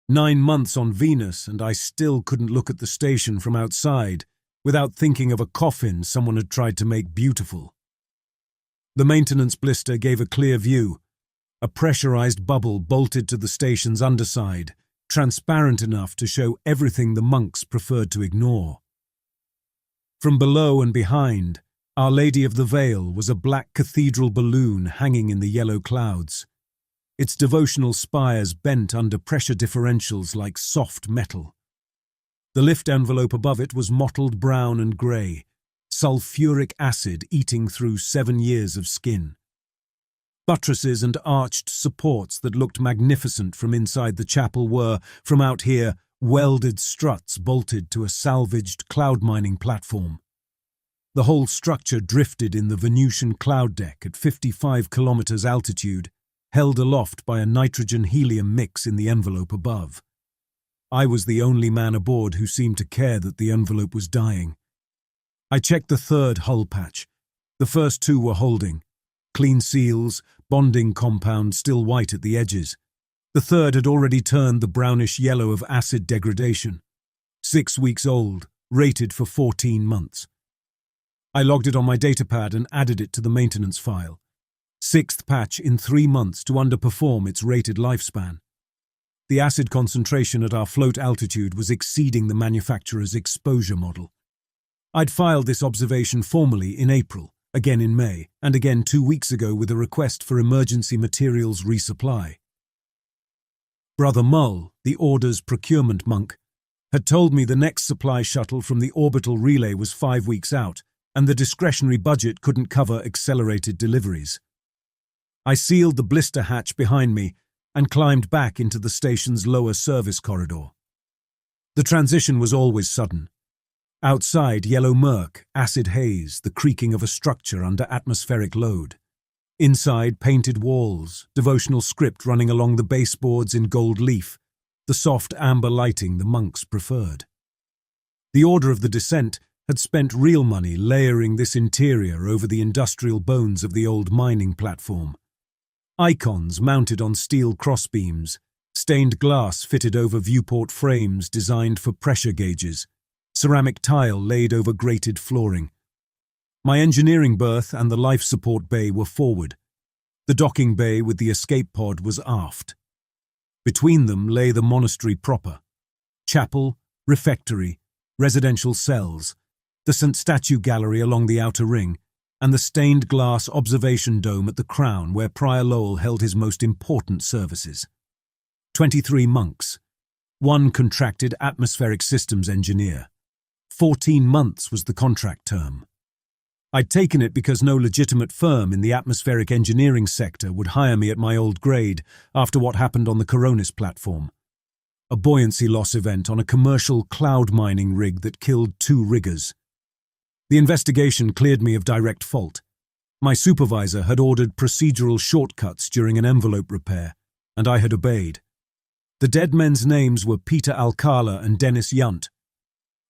9 months on Venus, and I still couldn't look at the station from outside without thinking of a coffin someone had tried to make beautiful. The maintenance blister gave a clear view, a pressurized bubble bolted to the station's underside, transparent enough to show everything the monks preferred to ignore. From below and behind, Our Lady of the Veil was a black cathedral balloon hanging in the yellow clouds, its devotional spires bent under pressure differentials like soft metal. The lift envelope above it was mottled brown and grey, sulfuric acid eating through 7 years of skin. Buttresses and arched supports that looked magnificent from inside the chapel were, from out here, welded struts bolted to a salvaged cloud mining platform. The whole structure drifted in the Venusian cloud deck at 55 kilometers altitude, held aloft by a nitrogen-helium mix in the envelope above. I was the only man aboard who seemed to care that the envelope was dying. I checked the third hull patch. The first 2 were holding. Clean seals, bonding compound still white at the edges. The third had already turned the brownish yellow of acid degradation. 6 weeks old, rated for 14 months. I logged it on my datapad and added it to the maintenance file. 6th patch in 3 months to underperform its rated lifespan. The acid concentration at our float altitude was exceeding the manufacturer's exposure model. I'd filed this observation formally in April, again in May, and again 2 weeks ago with a request for emergency materials resupply. Brother Mull, the Order's procurement monk, had told me the next supply shuttle from the orbital relay was 5 weeks out, and the discretionary budget couldn't cover accelerated deliveries. I sealed the blister hatch behind me and climbed back into the station's lower service corridor. The transition was always sudden. Outside, yellow murk, acid haze, the creaking of a structure under atmospheric load. Inside, painted walls, devotional script running along the baseboards in gold leaf, the soft amber lighting the monks preferred. The Order of the Descent had spent real money layering this interior over the industrial bones of the old mining platform. Icons mounted on steel crossbeams, stained glass fitted over viewport frames designed for pressure gauges, ceramic tile laid over grated flooring. My engineering berth and the life support bay were forward. The docking bay with the escape pod was aft. Between them lay the monastery proper. Chapel, refectory, residential cells, the St. Statue gallery along the outer ring, and the stained glass observation dome at the crown where Prior Lowell held his most important services. 23 monks, 1 contracted atmospheric systems engineer. 14 months was the contract term. I'd taken it because no legitimate firm in the atmospheric engineering sector would hire me at my old grade after what happened on the Coronis platform. A buoyancy loss event on a commercial cloud mining rig that killed 2 riggers. The investigation cleared me of direct fault. My supervisor had ordered procedural shortcuts during an envelope repair, and I had obeyed. The dead men's names were Peter Alcala and Dennis Yunt.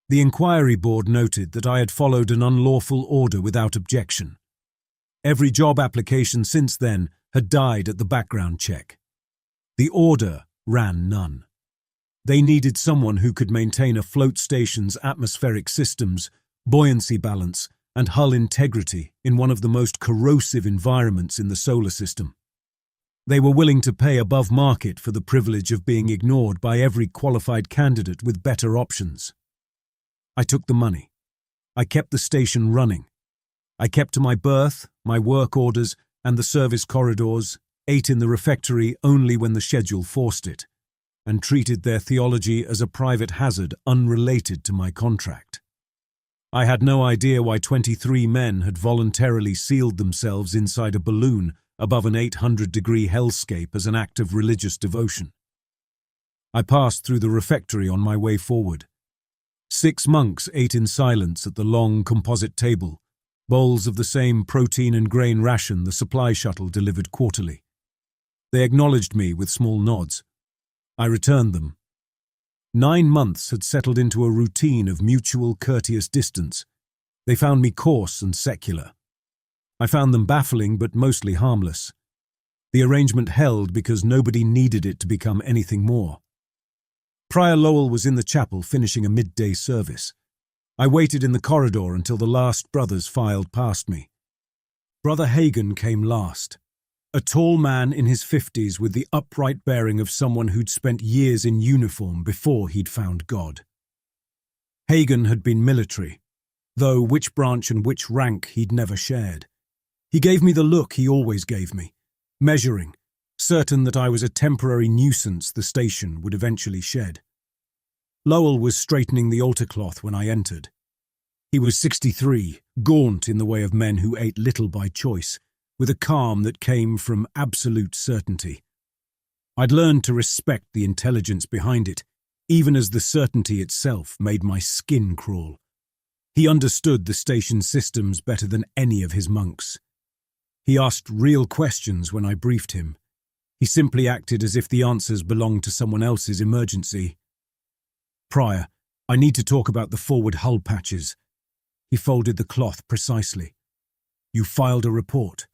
The inquiry board noted that I had followed an unlawful order without objection. Every job application since then had died at the background check. The order ran none. They needed someone who could maintain a float station's atmospheric systems, buoyancy balance, and hull integrity in one of the most corrosive environments in the solar system. They were willing to pay above market for the privilege of being ignored by every qualified candidate with better options. I took the money. I kept the station running. I kept to my berth, my work orders, and the service corridors, ate in the refectory only when the schedule forced it, and treated their theology as a private hazard unrelated to my contract. I had no idea why 23 men had voluntarily sealed themselves inside a balloon above an 800-degree hellscape as an act of religious devotion. I passed through the refectory on my way forward. 6 monks ate in silence at the long composite table, bowls of the same protein and grain ration the supply shuttle delivered quarterly. They acknowledged me with small nods. I returned them. 9 months had settled into a routine of mutual courteous distance. They found me coarse and secular. I found them baffling but mostly harmless. The arrangement held because nobody needed it to become anything more. Prior Lowell was in the chapel finishing a midday service. I waited in the corridor until the last brothers filed past me. Brother Hagen came last. A tall man in his 50s with the upright bearing of someone who'd spent years in uniform before he'd found God. Hagen had been military, though which branch and which rank he'd never shared. He gave me the look he always gave me, measuring, certain that I was a temporary nuisance the station would eventually shed. Lowell was straightening the altar cloth when I entered. He was 63, gaunt in the way of men who ate little by choice, with a calm that came from absolute certainty. I'd learned to respect the intelligence behind it, even as the certainty itself made my skin crawl. He understood the station systems better than any of his monks. He asked real questions when I briefed him. He simply acted as if the answers belonged to someone else's emergency. Prior, I need to talk about the forward hull patches. He folded the cloth precisely. You filed a report.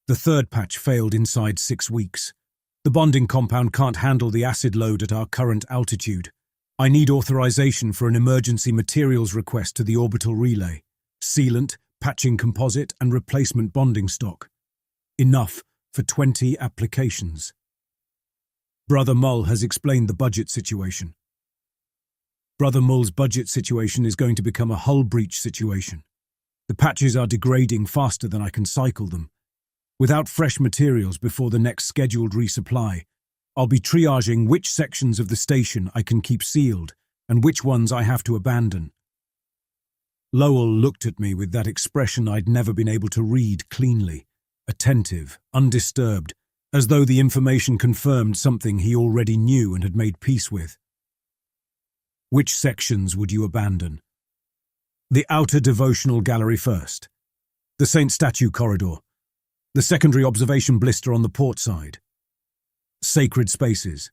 The third patch failed inside 6 weeks. The bonding compound can't handle the acid load at our current altitude. I need authorization for an emergency materials request to the orbital relay. Sealant, patching composite, and replacement bonding stock. Enough for 20 applications. Brother Mull has explained the budget situation. Brother Mull's budget situation is going to become a hull breach situation. The patches are degrading faster than I can cycle them. Without fresh materials before the next scheduled resupply, I'll be triaging which sections of the station I can keep sealed and which ones I have to abandon. Lowell looked at me with that expression I'd never been able to read cleanly, attentive, undisturbed, as though the information confirmed something he already knew and had made peace with. Which sections would you abandon? The outer devotional gallery first. The Saint Statue corridor. The secondary observation blister on the port side. Sacred spaces.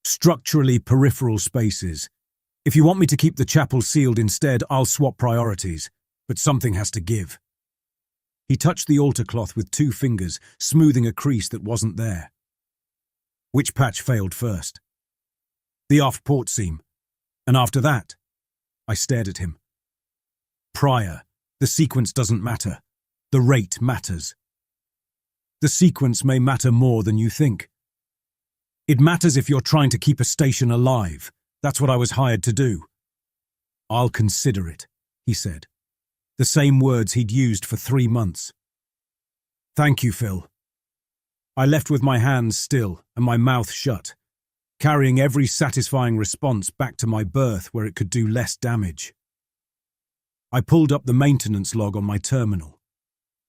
Structurally peripheral spaces. If you want me to keep the chapel sealed instead, I'll swap priorities, but something has to give. He touched the altar cloth with 2 fingers, smoothing a crease that wasn't there. Which patch failed first? The aft port seam. And after that? I stared at him. Prior, the sequence doesn't matter. The rate matters. The sequence may matter more than you think. It matters if you're trying to keep a station alive. That's what I was hired to do. I'll consider it, he said. The same words he'd used for 3 months. Thank you, Phil. I left with my hands still and my mouth shut, carrying every satisfying response back to my berth where it could do less damage. I pulled up the maintenance log on my terminal.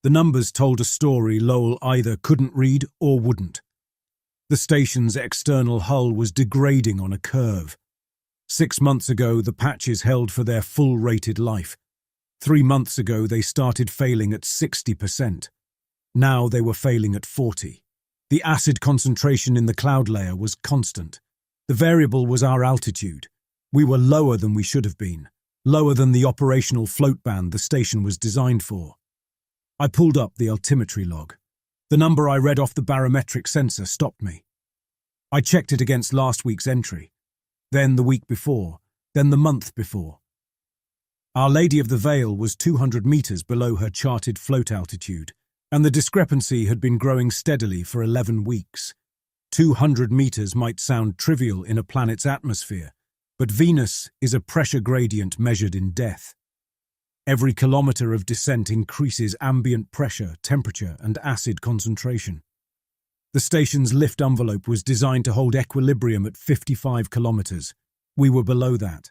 The numbers told a story Lowell either couldn't read or wouldn't. The station's external hull was degrading on a curve. 6 months ago, the patches held for their full rated life. 3 months ago, they started failing at 60%. Now they were failing at 40%. The acid concentration in the cloud layer was constant. The variable was our altitude. We were lower than we should have been, lower than the operational float band the station was designed for. I pulled up the altimetry log. The number I read off the barometric sensor stopped me. I checked it against last week's entry, then the week before, then the month before. Our Lady of the Vale was 200 meters below her charted float altitude, and the discrepancy had been growing steadily for 11 weeks. 200 meters might sound trivial in a planet's atmosphere, but Venus is a pressure gradient measured in depth. Every kilometer of descent increases ambient pressure, temperature, and acid concentration. The station's lift envelope was designed to hold equilibrium at 55 kilometers. We were below that.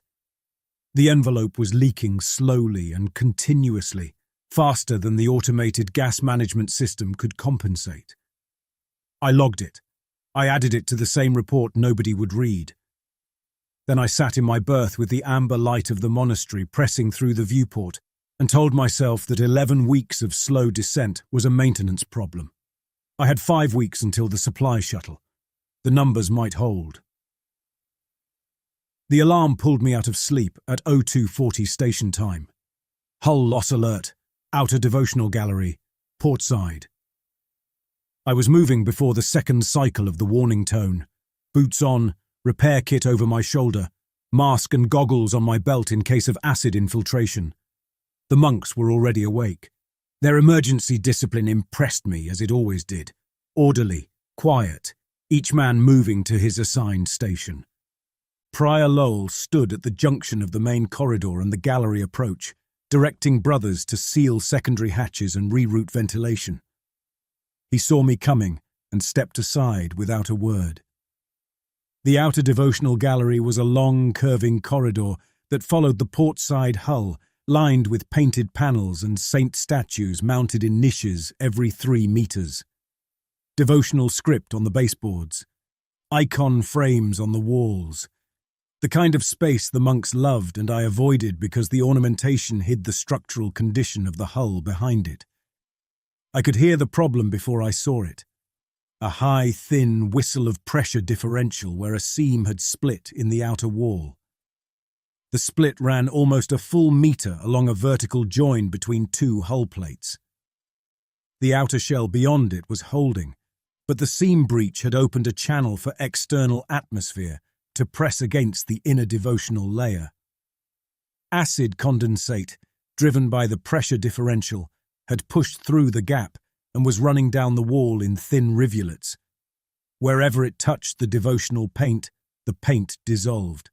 The envelope was leaking slowly and continuously, faster than the automated gas management system could compensate. I logged it. I added it to the same report nobody would read. Then I sat in my berth with the amber light of the monastery pressing through the viewport and told myself that 11 weeks of slow descent was a maintenance problem. I had 5 weeks until the supply shuttle. The numbers might hold. The alarm pulled me out of sleep at 0240 station time. Hull loss alert, outer devotional gallery, port side. I was moving before the second cycle of the warning tone. Boots on, repair kit over my shoulder, mask and goggles on my belt in case of acid infiltration. The monks were already awake. Their emergency discipline impressed me, as it always did. Orderly, quiet, each man moving to his assigned station. Prior Lowell stood at the junction of the main corridor and the gallery approach, directing brothers to seal secondary hatches and reroute ventilation. He saw me coming and stepped aside without a word. The outer devotional gallery was a long, curving corridor that followed the port-side hull, lined with painted panels and saint statues mounted in niches every 3 meters. Devotional script on the baseboards, icon frames on the walls. The kind of space the monks loved and I avoided because the ornamentation hid the structural condition of the hull behind it. I could hear the problem before I saw it. A high, thin whistle of pressure differential where a seam had split in the outer wall. The split ran almost a full meter along a vertical join between 2 hull plates. The outer shell beyond it was holding, but the seam breach had opened a channel for external atmosphere to press against the inner devotional layer. Acid condensate, driven by the pressure differential, had pushed through the gap and was running down the wall in thin rivulets. Wherever it touched the devotional paint, the paint dissolved.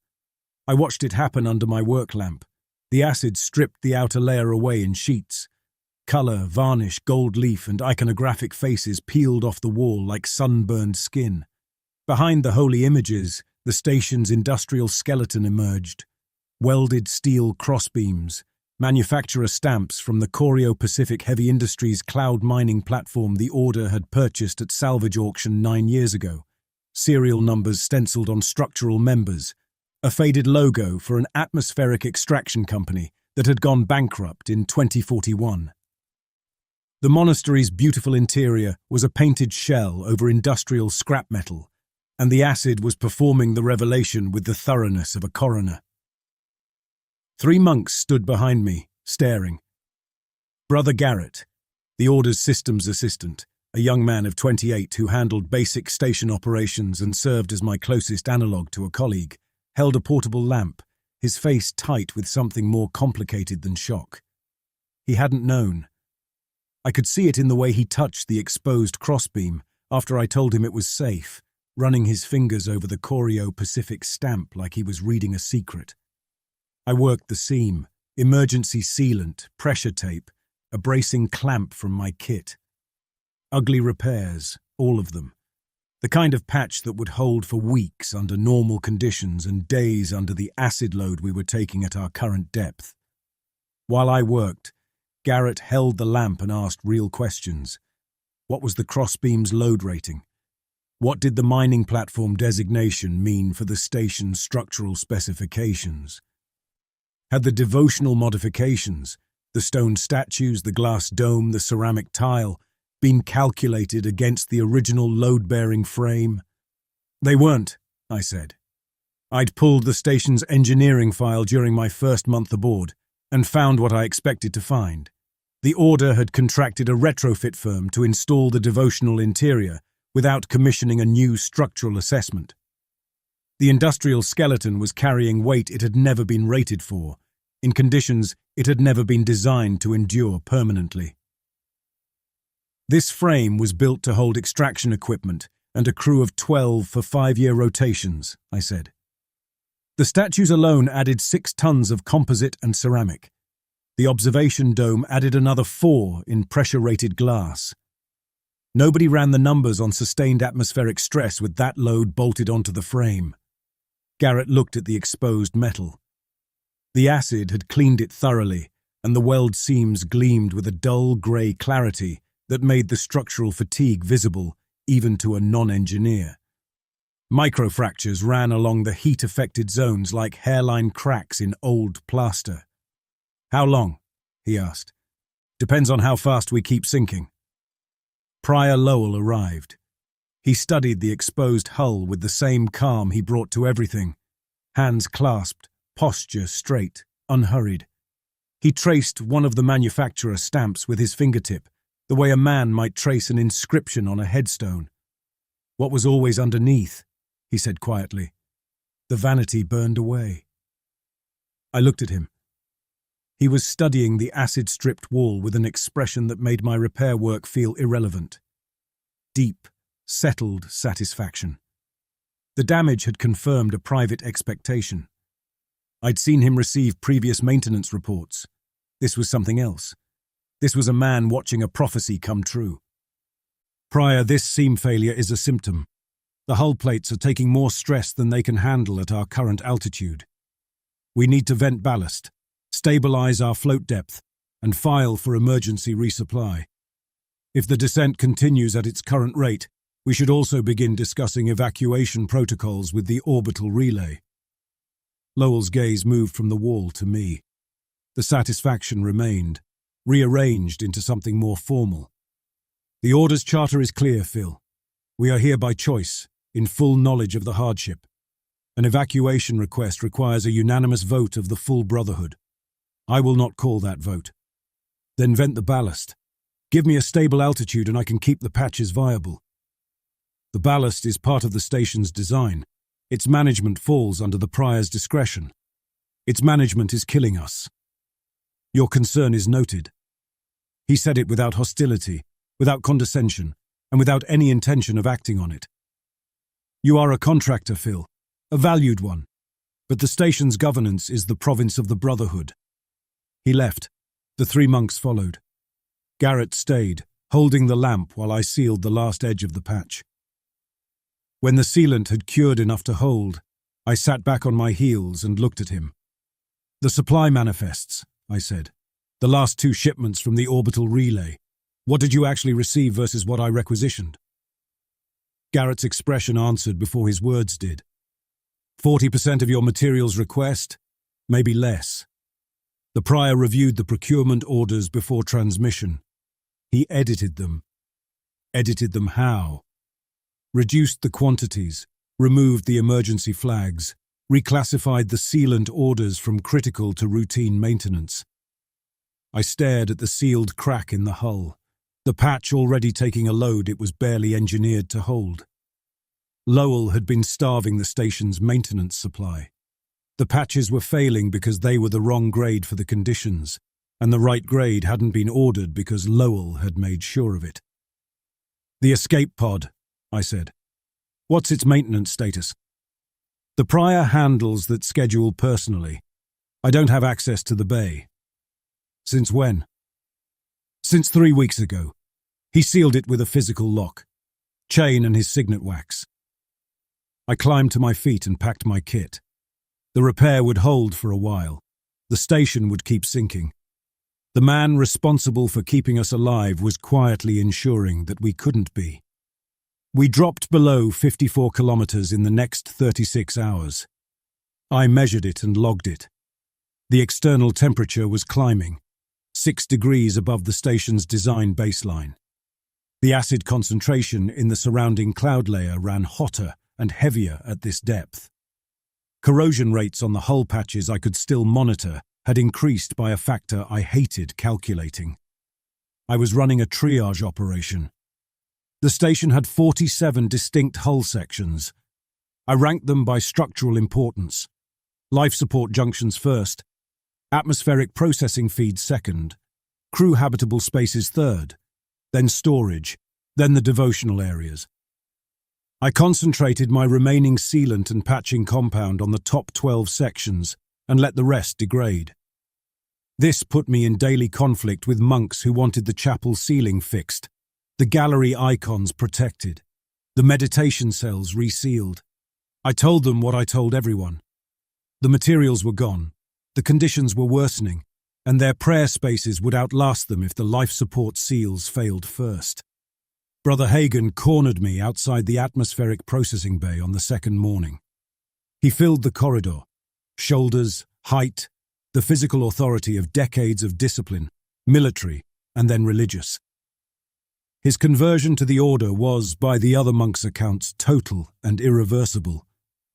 I watched it happen under my work lamp. The acid stripped the outer layer away in sheets. Colour, varnish, gold leaf and iconographic faces peeled off the wall like sunburned skin. Behind the holy images, the station's industrial skeleton emerged. Welded steel crossbeams, manufacturer stamps from the Corio Pacific Heavy Industries cloud mining platform the Order had purchased at salvage auction 9 years ago. Serial numbers stenciled on structural members. A faded logo for an atmospheric extraction company that had gone bankrupt in 2041. The monastery's beautiful interior was a painted shell over industrial scrap metal, and the acid was performing the revelation with the thoroughness of a coroner. 3 monks stood behind me, staring. Brother Garrett, the Order's systems assistant, a young man of 28 who handled basic station operations and served as my closest analogue to a colleague, held a portable lamp, his face tight with something more complicated than shock. He hadn't known. I could see it in the way he touched the exposed crossbeam after I told him it was safe, running his fingers over the Corio Pacific stamp like he was reading a secret. I worked the seam, emergency sealant, pressure tape, a bracing clamp from my kit. Ugly repairs, all of them. The kind of patch that would hold for weeks under normal conditions and days under the acid load we were taking at our current depth. While I worked, Garrett held the lamp and asked real questions. What was the crossbeam's load rating? What did the mining platform designation mean for the station's structural specifications? Had the devotional modifications, the stone statues, the glass dome, the ceramic tile, been calculated against the original load-bearing frame? They weren't, I said. I'd pulled the station's engineering file during my first month aboard and found what I expected to find. The Order had contracted a retrofit firm to install the devotional interior without commissioning a new structural assessment. The industrial skeleton was carrying weight it had never been rated for, in conditions it had never been designed to endure permanently. This frame was built to hold extraction equipment and a crew of 12 for 5-year rotations, I said. The statues alone added 6 tons of composite and ceramic. The observation dome added another 4 in pressure-rated glass. Nobody ran the numbers on sustained atmospheric stress with that load bolted onto the frame. Garrett looked at the exposed metal. The acid had cleaned it thoroughly, and the weld seams gleamed with a dull grey clarity that made the structural fatigue visible even to a non-engineer. Microfractures ran along the heat-affected zones like hairline cracks in old plaster. How long? He asked. Depends on how fast we keep sinking. Prior Lowell arrived. He studied the exposed hull with the same calm he brought to everything. Hands clasped, posture straight, unhurried. He traced one of the manufacturer stamps with his fingertip, the way a man might trace an inscription on a headstone. What was always underneath? He said quietly. The vanity burned away. I looked at him. He was studying the acid-stripped wall with an expression that made my repair work feel irrelevant. Deep, settled satisfaction. The damage had confirmed a private expectation. I'd seen him receive previous maintenance reports. This was something else. This was a man watching a prophecy come true. Prior, this seam failure is a symptom. The hull plates are taking more stress than they can handle at our current altitude. We need to vent ballast, stabilize our float depth, and file for emergency resupply. If the descent continues at its current rate, we should also begin discussing evacuation protocols with the orbital relay. Lowell's gaze moved from the wall to me. The satisfaction remained, rearranged into something more formal. The orders charter is clear, Phil. We are here by choice, in full knowledge of the hardship. An evacuation request requires a unanimous vote of the full Brotherhood. I will not call that vote. Then vent the ballast. Give me a stable altitude and I can keep the patches viable. The ballast is part of the station's design. Its management falls under the Prior's discretion. Its management is killing us. Your concern is noted. He said it without hostility, without condescension, and without any intention of acting on it. You are a contractor, Phil, a valued one, but the station's governance is the province of the Brotherhood. He left. The three monks followed. Garrett stayed, holding the lamp while I sealed the last edge of the patch. When the sealant had cured enough to hold, I sat back on my heels and looked at him. The supply manifests, I said. The last 2 shipments from the orbital relay. What did you actually receive versus what I requisitioned? Garrett's expression answered before his words did. 40% of your materials request, maybe less. The Prior reviewed the procurement orders before transmission. He edited them. Edited them how? Reduced the quantities, removed the emergency flags, reclassified the sealant orders from critical to routine maintenance. I stared at the sealed crack in the hull, the patch already taking a load it was barely engineered to hold. Lowell had been starving the station's maintenance supply. The patches were failing because they were the wrong grade for the conditions, and the right grade hadn't been ordered because Lowell had made sure of it. The escape pod, I said. What's its maintenance status? The Prior handles that schedule personally. I don't have access to the bay. Since when? Since 3 weeks ago. He sealed it with a physical lock, chain and his signet wax. I climbed to my feet and packed my kit. The repair would hold for a while. The station would keep sinking. The man responsible for keeping us alive was quietly ensuring that we couldn't be. We dropped below 54 kilometers in the next 36 hours. I measured it and logged it. The external temperature was climbing, 6 degrees above the station's design baseline. The acid concentration in the surrounding cloud layer ran hotter and heavier at this depth. Corrosion rates on the hull patches I could still monitor had increased by a factor I hated calculating. I was running a triage operation. The station had 47 distinct hull sections. I ranked them by structural importance. Life support junctions first, atmospheric processing feeds second, crew habitable spaces third, then storage, then the devotional areas. I concentrated my remaining sealant and patching compound on the top 12 sections and let the rest degrade. This put me in daily conflict with monks who wanted the chapel ceiling fixed, the gallery icons protected, the meditation cells resealed. I told them what I told everyone. The materials were gone, the conditions were worsening, and their prayer spaces would outlast them if the life support seals failed first. Brother Hagen cornered me outside the atmospheric processing bay on the second morning. He filled the corridor, shoulders, height, the physical authority of decades of discipline, military, and then religious. His conversion to the order was, by the other monks' accounts, total and irreversible.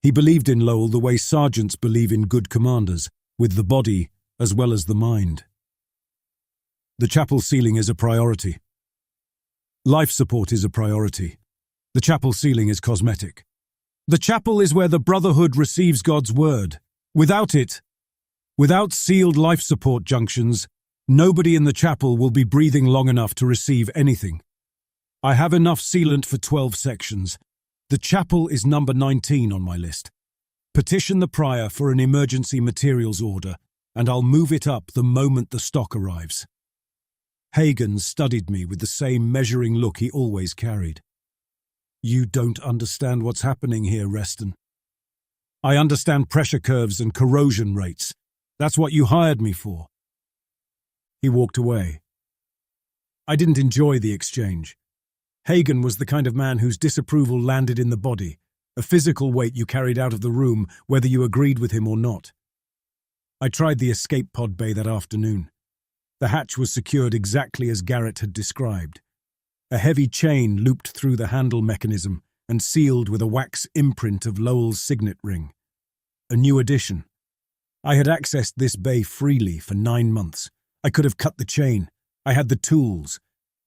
He believed in Lowell the way sergeants believe in good commanders, with the body as well as the mind. The chapel ceiling is a priority. Life support is a priority. The chapel ceiling is cosmetic. The chapel is where the Brotherhood receives God's word. Without sealed life support junctions, nobody in the chapel will be breathing long enough to receive anything. I have enough sealant for 12 sections. The chapel is number 19 on my list. Petition the prior for an emergency materials order, and I'll move it up the moment the stock arrives. Hagen studied me with the same measuring look he always carried. You don't understand what's happening here, Reston. I understand pressure curves and corrosion rates. That's what you hired me for. He walked away. I didn't enjoy the exchange. Hagen was the kind of man whose disapproval landed in the body, a physical weight you carried out of the room whether you agreed with him or not. I tried the escape pod bay that afternoon. The hatch was secured exactly as Garrett had described. A heavy chain looped through the handle mechanism and sealed with a wax imprint of Lowell's signet ring. A new addition. I had accessed this bay freely for 9 months. I could have cut the chain. I had the tools.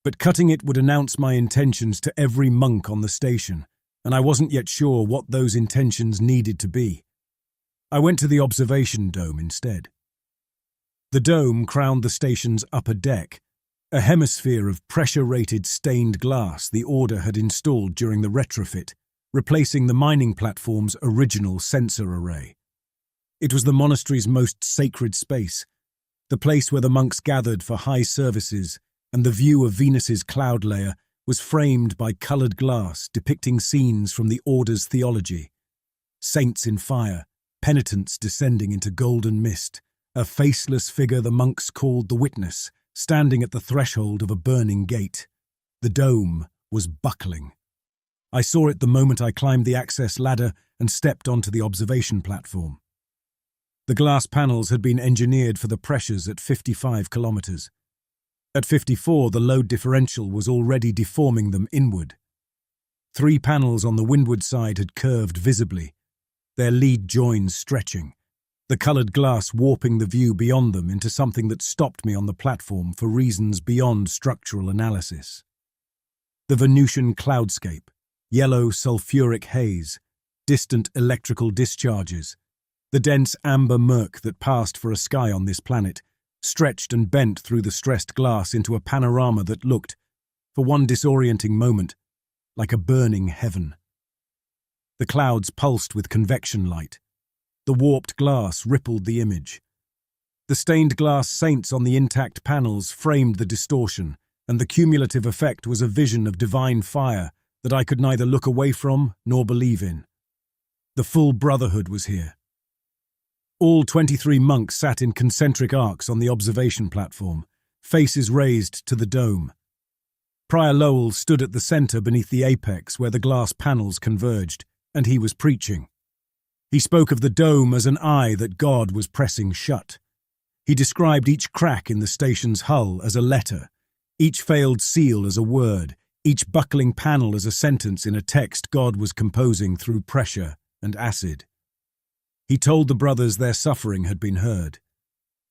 But cutting it would announce my intentions to every monk on the station, and I wasn't yet sure what those intentions needed to be. I went to the observation dome instead. The dome crowned the station's upper deck, a hemisphere of pressure-rated stained glass the Order had installed during the retrofit, replacing the mining platform's original sensor array. It was the monastery's most sacred space, the place where the monks gathered for high services, and the view of Venus's cloud layer was framed by coloured glass depicting scenes from the Order's theology. Saints in fire, penitents descending into golden mist, a faceless figure the monks called the Witness, standing at the threshold of a burning gate. The dome was buckling. I saw it the moment I climbed the access ladder and stepped onto the observation platform. The glass panels had been engineered for the pressures at 55 kilometers. At 54, the load differential was already deforming them inward. 3 panels on the windward side had curved visibly, their lead joins stretching, the coloured glass warping the view beyond them into something that stopped me on the platform for reasons beyond structural analysis. The Venusian cloudscape, yellow sulfuric haze, distant electrical discharges, the dense amber murk that passed for a sky on this planet, stretched and bent through the stressed glass into a panorama that looked, for one disorienting moment, like a burning heaven. The clouds pulsed with convection light. The warped glass rippled the image. The stained glass saints on the intact panels framed the distortion, and the cumulative effect was a vision of divine fire that I could neither look away from nor believe in. The full Brotherhood was here. All 23 monks sat in concentric arcs on the observation platform, faces raised to the dome. Prior Lowell stood at the centre beneath the apex where the glass panels converged, and he was preaching. He spoke of the dome as an eye that God was pressing shut. He described each crack in the station's hull as a letter, each failed seal as a word, each buckling panel as a sentence in a text God was composing through pressure and acid. He told the brothers their suffering had been heard.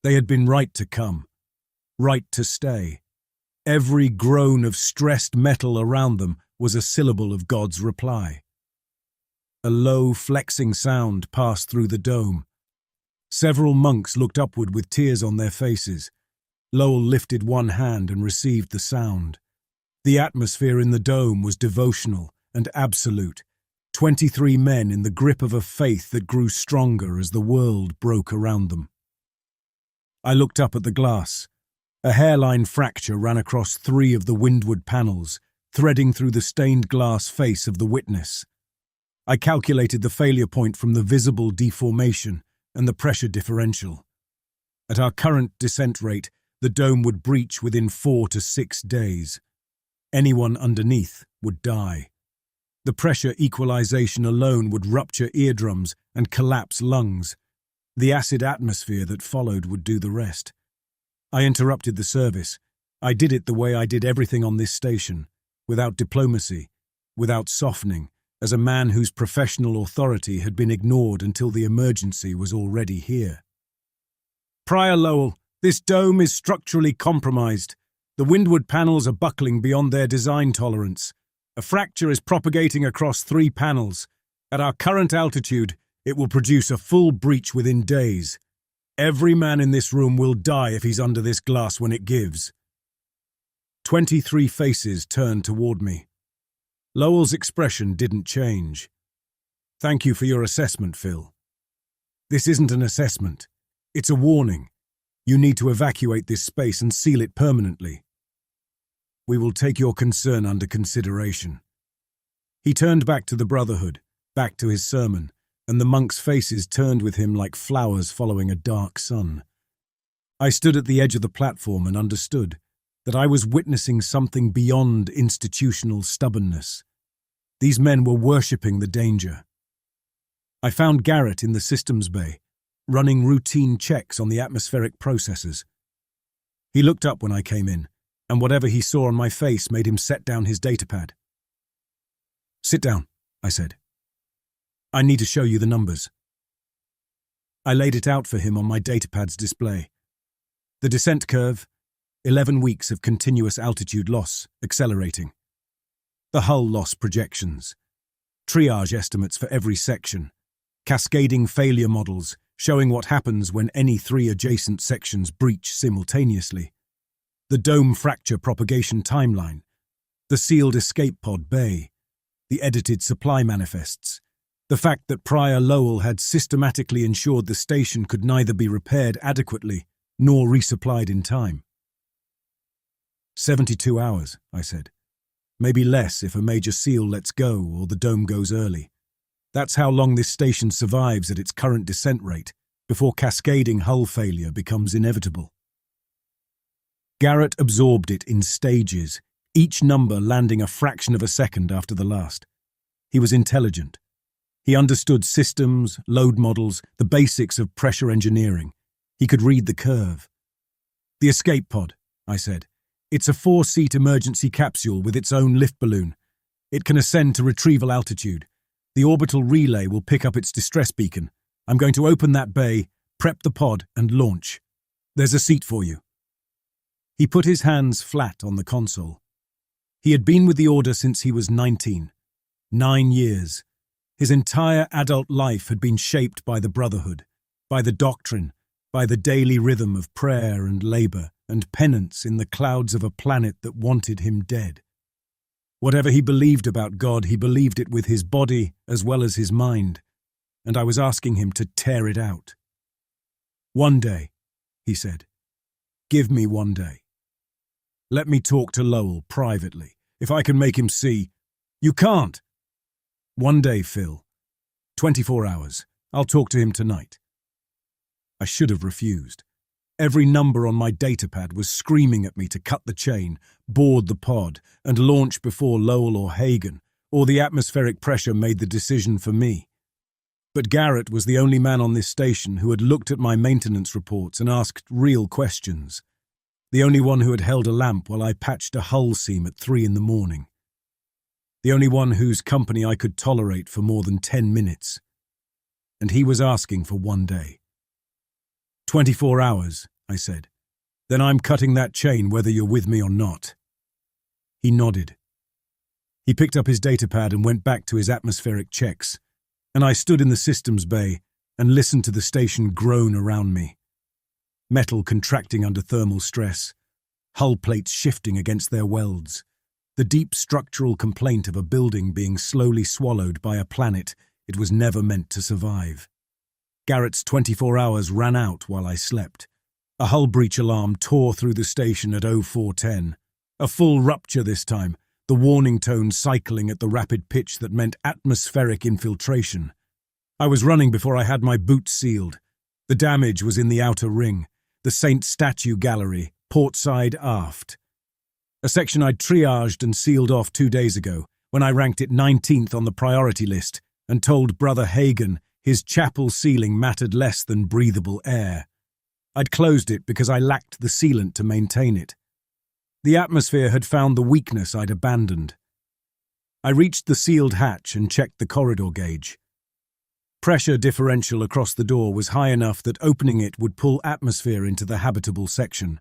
They had been right to come, right to stay. Every groan of stressed metal around them was a syllable of God's reply. A low, flexing sound passed through the dome. Several monks looked upward with tears on their faces. Lowell lifted one hand and received the sound. The atmosphere in the dome was devotional and absolute. 23 men in the grip of a faith that grew stronger as the world broke around them. I looked up at the glass. A hairline fracture ran across 3 of the windward panels, threading through the stained glass face of the Witness. I calculated the failure point from the visible deformation and the pressure differential. At our current descent rate, the dome would breach within 4 to 6 days. Anyone underneath would die. The pressure equalization alone would rupture eardrums and collapse lungs. The acid atmosphere that followed would do the rest. I interrupted the service. I did it the way I did everything on this station, without diplomacy, without softening, as a man whose professional authority had been ignored until the emergency was already here. Prior Lowell, this dome is structurally compromised. The windward panels are buckling beyond their design tolerance. A fracture is propagating across 3 panels. At our current altitude, it will produce a full breach within days. Every man in this room will die if he's under this glass when it gives. 23 faces turned toward me. Lowell's expression didn't change. Thank you for your assessment, Phil. This isn't an assessment. It's a warning. You need to evacuate this space and seal it permanently. We will take your concern under consideration. He turned back to the Brotherhood, back to his sermon, and the monks' faces turned with him like flowers following a dark sun. I stood at the edge of the platform and understood that I was witnessing something beyond institutional stubbornness. These men were worshipping the danger. I found Garrett in the systems bay, running routine checks on the atmospheric processors. He looked up when I came in, and whatever he saw on my face made him set down his datapad. Sit down, I said. I need to show you the numbers. I laid it out for him on my datapad's display. The descent curve, 11 weeks of continuous altitude loss, accelerating. The hull loss projections, triage estimates for every section, cascading failure models showing what happens when any 3 adjacent sections breach simultaneously, the dome fracture propagation timeline, the sealed escape pod bay, the edited supply manifests, the fact that Prior Lowell had systematically ensured the station could neither be repaired adequately nor resupplied in time. 72 hours, I said. Maybe less if a major seal lets go or the dome goes early. That's how long this station survives at its current descent rate, before cascading hull failure becomes inevitable. Garrett absorbed it in stages, each number landing a fraction of a second after the last. He was intelligent. He understood systems, load models, the basics of pressure engineering. He could read the curve. The escape pod, I said. It's a 4-seat emergency capsule with its own lift balloon. It can ascend to retrieval altitude. The orbital relay will pick up its distress beacon. I'm going to open that bay, prep the pod, and launch. There's a seat for you. He put his hands flat on the console. He had been with the Order since he was 19. 9 years. His entire adult life had been shaped by the Brotherhood, by the doctrine, by the daily rhythm of prayer and labor and penance in the clouds of a planet that wanted him dead. Whatever he believed about God, he believed it with his body as well as his mind, and I was asking him to tear it out. One day, he said. Give me one day. Let me talk to Lowell privately. If I can make him see. You can't. One day, Phil. 24 hours. I'll talk to him tonight. I should have refused. Every number on my datapad was screaming at me to cut the chain, board the pod, and launch before Lowell or Hagen, or the atmospheric pressure made the decision for me. But Garrett was the only man on this station who had looked at my maintenance reports and asked real questions. The only one who had held a lamp while I patched a hull seam at 3 a.m. The only one whose company I could tolerate for more than 10 minutes. And he was asking for one day. 24 hours, I said. Then I'm cutting that chain whether you're with me or not. He nodded. He picked up his datapad and went back to his atmospheric checks, and I stood in the systems bay and listened to the station groan around me. Metal contracting under thermal stress, hull plates shifting against their welds, the deep structural complaint of a building being slowly swallowed by a planet it was never meant to survive. Garrett's 24 hours ran out while I slept. A hull breach alarm tore through the station at 0410. A full rupture this time, the warning tone cycling at the rapid pitch that meant atmospheric infiltration. I was running before I had my boots sealed. The damage was in the outer ring, the Saint Statue Gallery, portside aft. A section I'd triaged and sealed off 2 days ago, when I ranked it 19th on the priority list and told Brother Hagen his chapel ceiling mattered less than breathable air. I'd closed it because I lacked the sealant to maintain it. The atmosphere had found the weakness I'd abandoned. I reached the sealed hatch and checked the corridor gauge. Pressure differential across the door was high enough that opening it would pull atmosphere into the habitable section.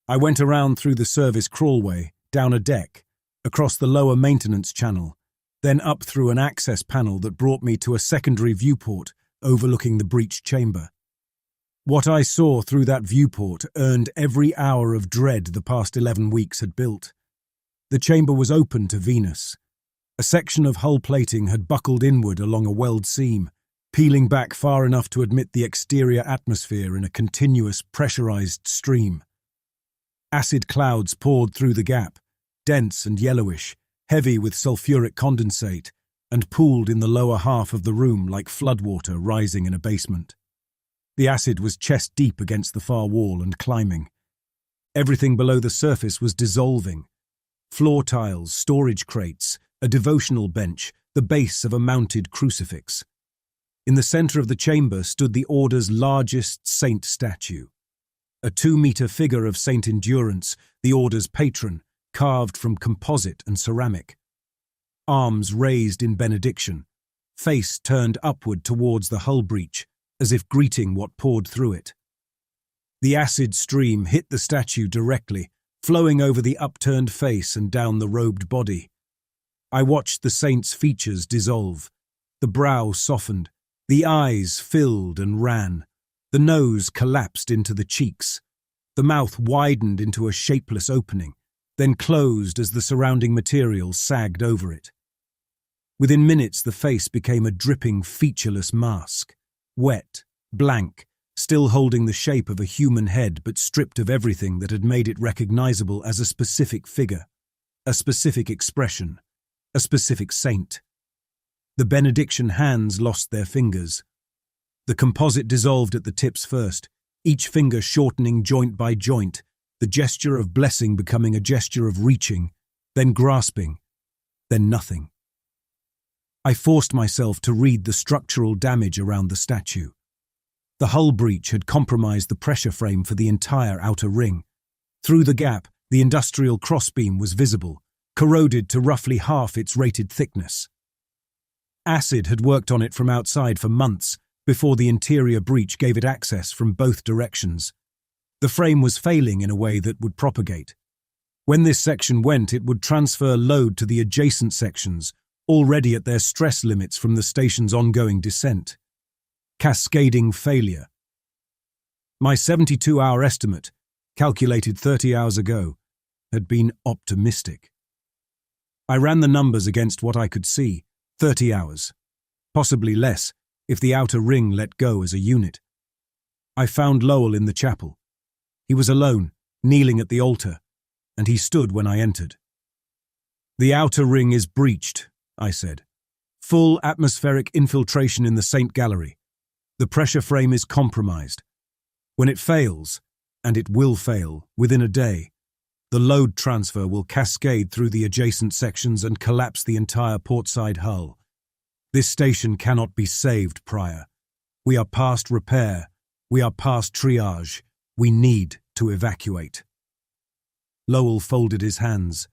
I went around through the service crawlway, down a deck, across the lower maintenance channel, then up through an access panel that brought me to a secondary viewport overlooking the breached chamber. What I saw through that viewport earned every hour of dread the past 11 weeks had built. The chamber was open to Venus. A section of hull plating had buckled inward along a weld seam, peeling back far enough to admit the exterior atmosphere in a continuous pressurized stream. Acid clouds poured through the gap, dense and yellowish, heavy with sulfuric condensate, and pooled in the lower half of the room like floodwater rising in a basement. The acid was chest-deep against the far wall and climbing. Everything below the surface was dissolving. Floor tiles, storage crates, a devotional bench, the base of a mounted crucifix. In the center of the chamber stood the Order's largest saint statue. A 2-meter figure of Saint Endurance, the Order's patron, carved from composite and ceramic. Arms raised in benediction, face turned upward towards the hull breach, as if greeting what poured through it. The acid stream hit the statue directly, flowing over the upturned face and down the robed body. I watched the saint's features dissolve. The brow softened, the eyes filled and ran, the nose collapsed into the cheeks, the mouth widened into a shapeless opening, then closed as the surrounding material sagged over it. Within minutes, the face became a dripping, featureless mask. Wet, blank, still holding the shape of a human head but stripped of everything that had made it recognizable as a specific figure, a specific expression, a specific saint. The benediction hands lost their fingers. The composite dissolved at the tips first, each finger shortening joint by joint, the gesture of blessing becoming a gesture of reaching, then grasping, then nothing. I forced myself to read the structural damage around the statue. The hull breach had compromised the pressure frame for the entire outer ring. Through the gap, the industrial crossbeam was visible, corroded to roughly half its rated thickness. Acid had worked on it from outside for months before the interior breach gave it access from both directions. The frame was failing in a way that would propagate. When this section went, it would transfer load to the adjacent sections, already at their stress limits from the station's ongoing descent. Cascading failure. My 72-hour estimate, calculated 30 hours ago, had been optimistic. I ran the numbers against what I could see, 30 hours, possibly less if the outer ring let go as a unit. I found Lowell in the chapel. He was alone, kneeling at the altar, and he stood when I entered. "The outer ring is breached," I said. "Full atmospheric infiltration in the Saint Gallery. The pressure frame is compromised. When it fails, and it will fail, within a day, the load transfer will cascade through the adjacent sections and collapse the entire portside hull. This station cannot be saved prior. We are past repair. We are past triage. We need to evacuate." Lowell folded his hands.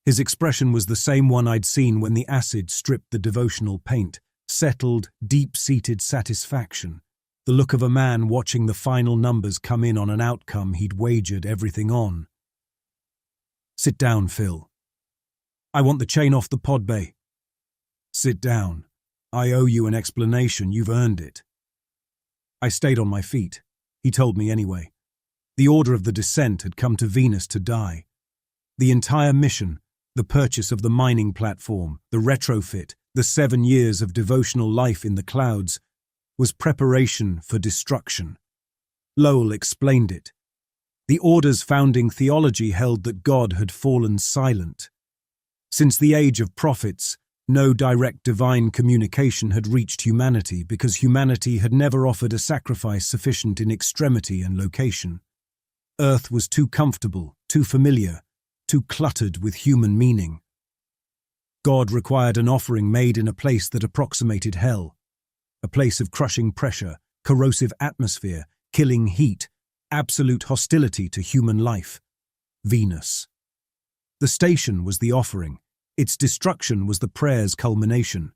His expression was the same one I'd seen when the acid stripped the devotional paint, settled, deep-seated satisfaction, the look of a man watching the final numbers come in on an outcome he'd wagered everything on. "Sit down, Phil. I want the chain off the pod bay." "Sit down. I owe you an explanation. You've earned it." I stayed on my feet. He told me anyway. The order of the descent had come to Venus to die. The entire mission, the purchase of the mining platform, the retrofit, the 7 years of devotional life in the clouds, was preparation for destruction. Lowell explained it. The Order's founding theology held that God had fallen silent. Since the age of prophets, no direct divine communication had reached humanity because humanity had never offered a sacrifice sufficient in extremity and location. Earth was too comfortable, too familiar, too cluttered with human meaning. God required an offering made in a place that approximated hell, a place of crushing pressure, corrosive atmosphere, killing heat, absolute hostility to human life. Venus. The station was the offering. Its destruction was the prayer's culmination.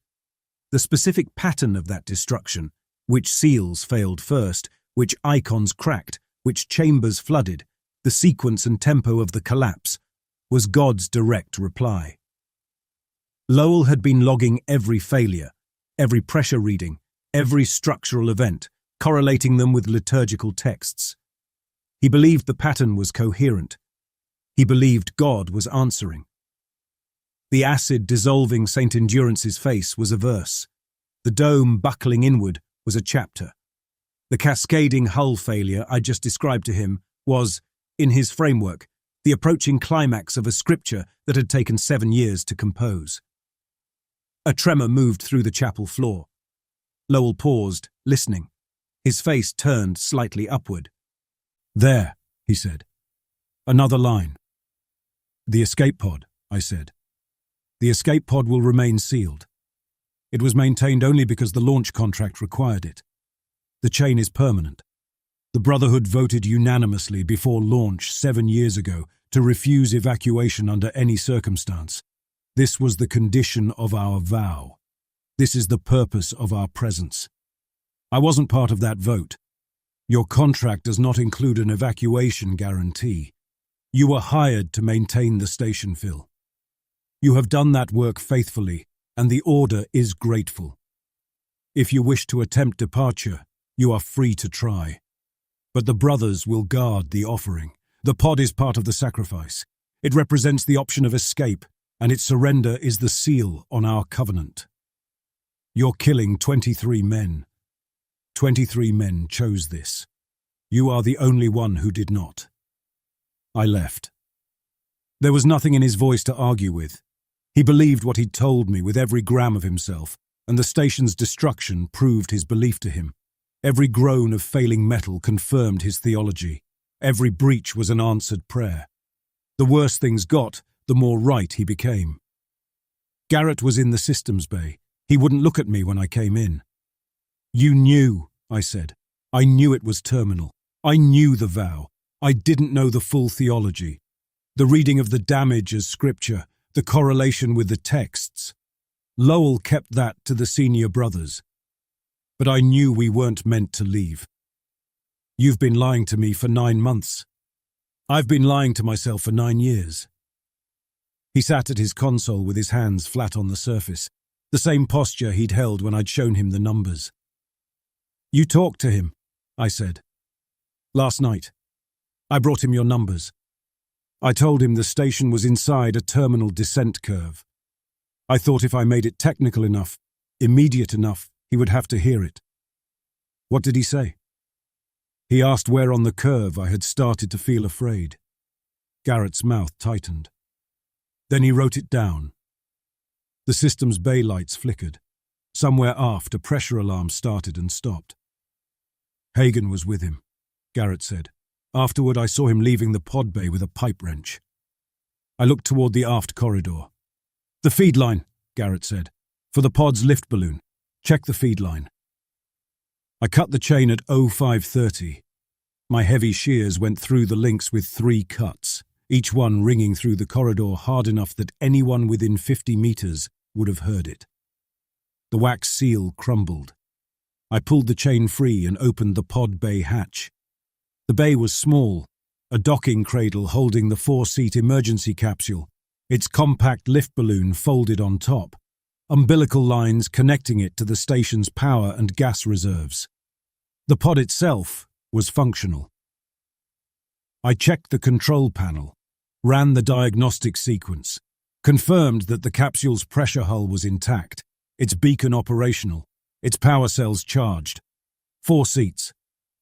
The specific pattern of that destruction, which seals failed first, which icons cracked, which chambers flooded, the sequence and tempo of the collapse, was God's direct reply. Lowell had been logging every failure, every pressure reading, every structural event, correlating them with liturgical texts. He believed the pattern was coherent. He believed God was answering. The acid dissolving St. Endurance's face was a verse. The dome buckling inward was a chapter. The cascading hull failure I just described to him was, in his framework, the approaching climax of a scripture that had taken 7 years to compose. A tremor moved through the chapel floor. Lowell paused, listening. His face turned slightly upward. "There," he said. "Another line." "The escape pod," I said. "The escape pod will remain sealed. It was maintained only because the launch contract required it. The chain is permanent. The Brotherhood voted unanimously before launch 7 years ago to refuse evacuation under any circumstance. This was the condition of our vow. This is the purpose of our presence. I wasn't part of that vote. Your contract does not include an evacuation guarantee. You were hired to maintain the station, Phil. You have done that work faithfully, and the Order is grateful. If you wish to attempt departure, you are free to try. But the brothers will guard the offering. The pod is part of the sacrifice. It represents the option of escape, and its surrender is the seal on our covenant. You're killing 23 men. 23 men chose this. You are the only one who did not." I left. There was nothing in his voice to argue with. He believed what he'd told me with every gram of himself, and the station's destruction proved his belief to him. Every groan of failing metal confirmed his theology. Every breach was an answered prayer. The worse things got, the more right he became. Garrett was in the systems bay. He wouldn't look at me when I came in. "You knew," I said. "I knew it was terminal. I knew the vow. I didn't know the full theology. The reading of the damage as scripture, the correlation with the texts. Lowell kept that to the senior brothers. But I knew we weren't meant to leave. You've been lying to me for 9 months. I've been lying to myself for 9 years." He sat at his console with his hands flat on the surface, the same posture he'd held when I'd shown him the numbers. "You talked to him," I said. "Last night. I brought him your numbers. I told him the station was inside a terminal descent curve. I thought if I made it technical enough, immediate enough, he would have to hear it." "What did he say?" "He asked where on the curve I had started to feel afraid." Garrett's mouth tightened. Then he wrote it down. The system's bay lights flickered. Somewhere aft, a pressure alarm started and stopped. "Hagen was with him," Garrett said. "Afterward, I saw him leaving the pod bay with a pipe wrench." I looked toward the aft corridor. "The feed line," Garrett said. "For the pod's lift balloon. Check the feed line." I cut the chain at 0530. My heavy shears went through the links with 3 cuts, each one ringing through the corridor hard enough that anyone within 50 meters would have heard it. The wax seal crumbled. I pulled the chain free and opened the pod bay hatch. The bay was small, a docking cradle holding the 4-seat emergency capsule, its compact lift balloon folded on top, umbilical lines connecting it to the station's power and gas reserves. The pod itself was functional. I checked the control panel, ran the diagnostic sequence, confirmed that the capsule's pressure hull was intact, its beacon operational, its power cells charged. 4 seats,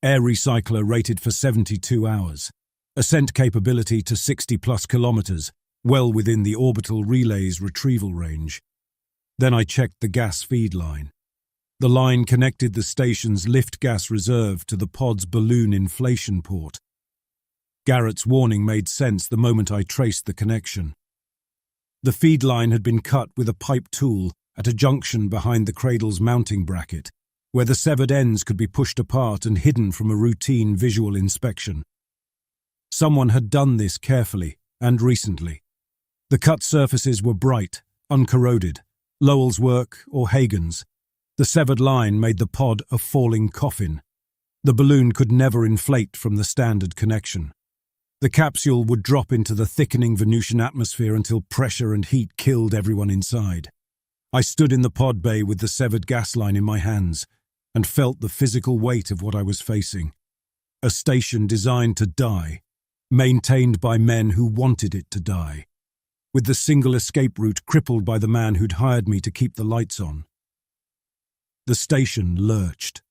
air recycler rated for 72 hours, ascent capability to 60+ kilometers, well within the orbital relay's retrieval range. Then I checked the gas feed line. The line connected the station's lift gas reserve to the pod's balloon inflation port. Garrett's warning made sense the moment I traced the connection. The feed line had been cut with a pipe tool at a junction behind the cradle's mounting bracket, where the severed ends could be pushed apart and hidden from a routine visual inspection. Someone had done this carefully and recently. The cut surfaces were bright, uncorroded, Lowell's work or Hagen's. The severed line made the pod a falling coffin. The balloon could never inflate from the standard connection. The capsule would drop into the thickening Venusian atmosphere until pressure and heat killed everyone inside. I stood in the pod bay with the severed gas line in my hands and felt the physical weight of what I was facing. A station designed to die, maintained by men who wanted it to die, with the single escape route crippled by the man who'd hired me to keep the lights on. The station lurched.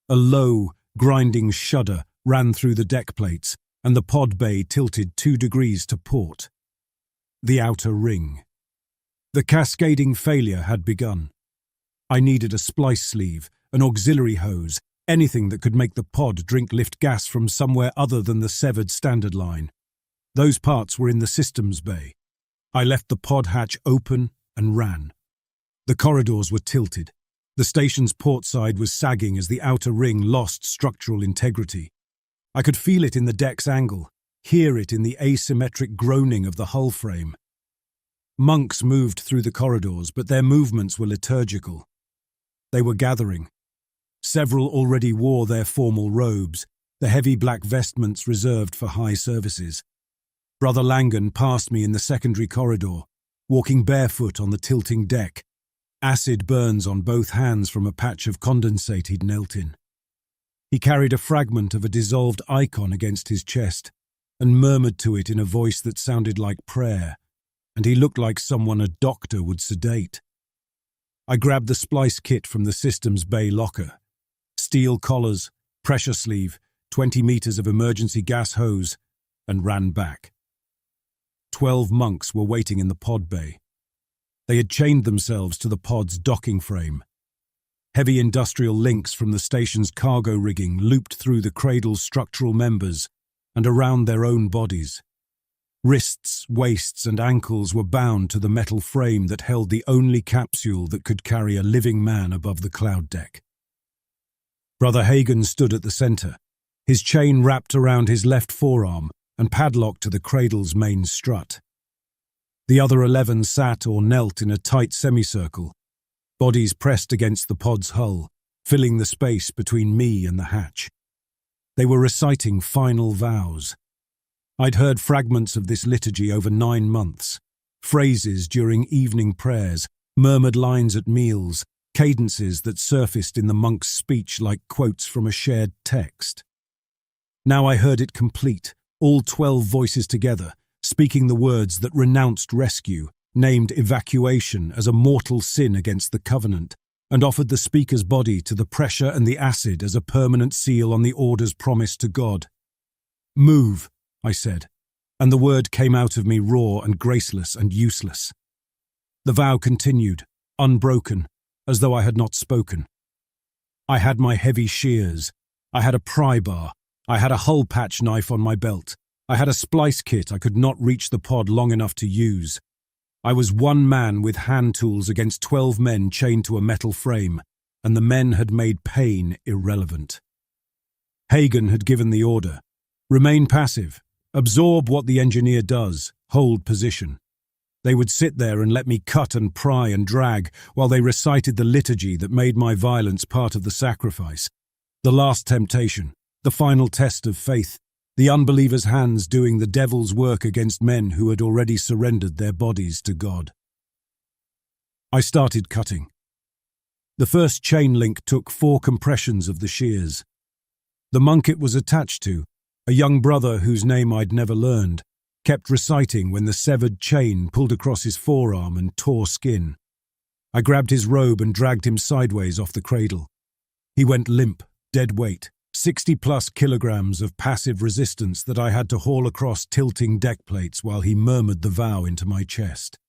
A low, grinding shudder ran through the deck plates, and the pod bay tilted 2 degrees to port. The outer ring. The cascading failure had begun. I needed a splice sleeve, an auxiliary hose, anything that could make the pod drink lift gas from somewhere other than the severed standard line. Those parts were in the systems bay. I left the pod hatch open and ran. The corridors were tilted. The station's port side was sagging as the outer ring lost structural integrity. I could feel it in the deck's angle, hear it in the asymmetric groaning of the hull frame. Monks moved through the corridors, but their movements were liturgical. They were gathering. Several already wore their formal robes, the heavy black vestments reserved for high services. Brother Langan passed me in the secondary corridor, walking barefoot on the tilting deck, acid burns on both hands from a patch of condensate he'd knelt in. He carried a fragment of a dissolved icon against his chest and murmured to it in a voice that sounded like prayer, and he looked like someone a doctor would sedate. I grabbed the splice kit from the systems bay locker. Steel collars, pressure sleeve, 20 meters of emergency gas hose, and ran back. 12 monks were waiting in the pod bay. They had chained themselves to the pod's docking frame. Heavy industrial links from the station's cargo rigging looped through the cradle's structural members and around their own bodies. Wrists, waists, and ankles were bound to the metal frame that held the only capsule that could carry a living man above the cloud deck. Brother Hagen stood at the center, his chain wrapped around his left forearm and padlocked to the cradle's main strut. The other 11 sat or knelt in a tight semicircle, bodies pressed against the pod's hull, filling the space between me and the hatch. They were reciting final vows. I'd heard fragments of this liturgy over 9 months, phrases during evening prayers, murmured lines at meals, cadences that surfaced in the monk's speech like quotes from a shared text. Now I heard it complete, all 12 voices together, speaking the words that renounced rescue, named evacuation as a mortal sin against the covenant, and offered the speaker's body to the pressure and the acid as a permanent seal on the orders promised to God. "Move," I said, and the word came out of me raw and graceless and useless. The vow continued, unbroken, as though I had not spoken. I had my heavy shears. I had a pry bar. I had a hull patch knife on my belt. I had a splice kit I could not reach the pod long enough to use. I was one man with hand tools against 12 men chained to a metal frame, and the men had made pain irrelevant. Hagen had given the order. Remain passive. Absorb what the engineer does. Hold position. They would sit there and let me cut and pry and drag while they recited the liturgy that made my violence part of the sacrifice. The last temptation, the final test of faith, the unbeliever's hands doing the devil's work against men who had already surrendered their bodies to God. I started cutting. The first chain link took 4 compressions of the shears. The monk it was attached to, a young brother whose name I'd never learned, kept reciting when the severed chain pulled across his forearm and tore skin. I grabbed his robe and dragged him sideways off the cradle. He went limp, dead weight, 60-plus kilograms of passive resistance that I had to haul across tilting deck plates while he murmured the vow into my chest.